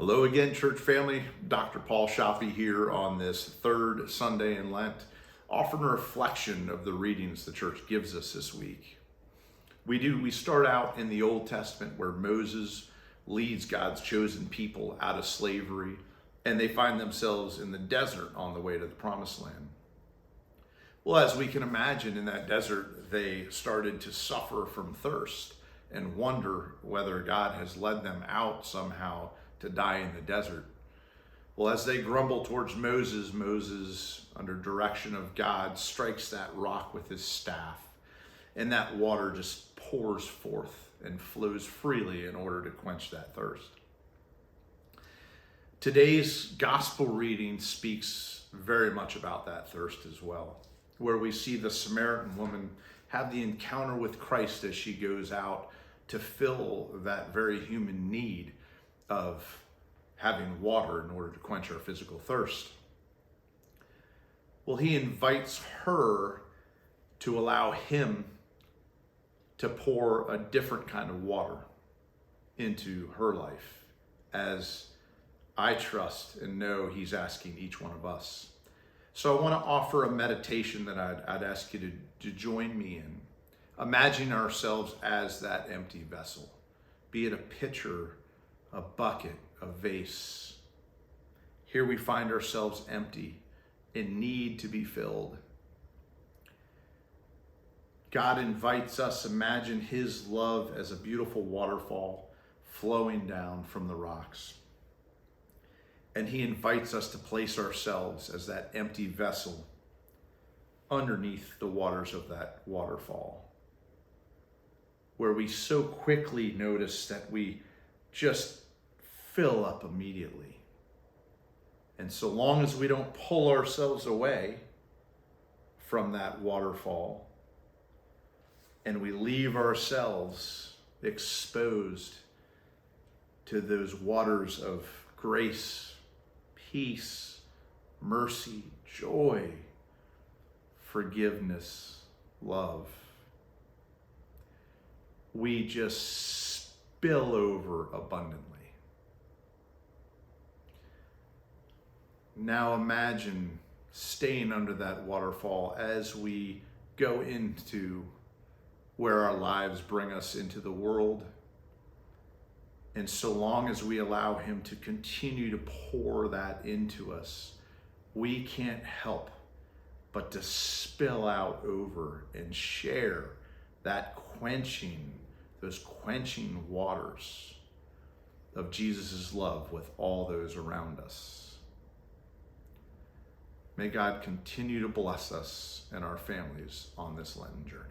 Hello again, church family. Dr. Paul Shafi here on this third Sunday in Lent, offering a reflection of the readings the church gives us this week. We start out in the Old Testament where Moses leads God's chosen people out of slavery, and they find themselves in the desert on the way to the Promised Land. Well, as we can imagine, in that desert, they started to suffer from thirst and wonder whether God has led them out somehow to die in the desert. Well, as they grumble towards Moses, Moses, under direction of God, strikes that rock with his staff, and that water just pours forth and flows freely in order to quench that thirst. Today's gospel reading speaks very much about that thirst as well, where we see the Samaritan woman have the encounter with Christ as she goes out to fill that very human need of having water in order to quench our physical thirst. Well, he invites her to allow him to pour a different kind of water into her life, as I trust and know he's asking each one of us. So I want to offer a meditation that I'd ask you to join me in. Imagine ourselves as that empty vessel, be it a pitcher, a bucket, a vase. Here we find ourselves empty, in need to be filled. God invites us, imagine his love as a beautiful waterfall flowing down from the rocks. And he invites us to place ourselves as that empty vessel underneath the waters of that waterfall, where we so quickly notice that we just fill up immediately. And so long as we don't pull ourselves away from that waterfall and we leave ourselves exposed to those waters of grace, peace, mercy, joy, forgiveness, love, we just spill over abundantly. Now imagine staying under that waterfall as we go into where our lives bring us into the world. And so long as we allow him to continue to pour that into us, we can't help but to spill out over and share those quenching waters of Jesus' love with all those around us. May God continue to bless us and our families on this Lenten journey.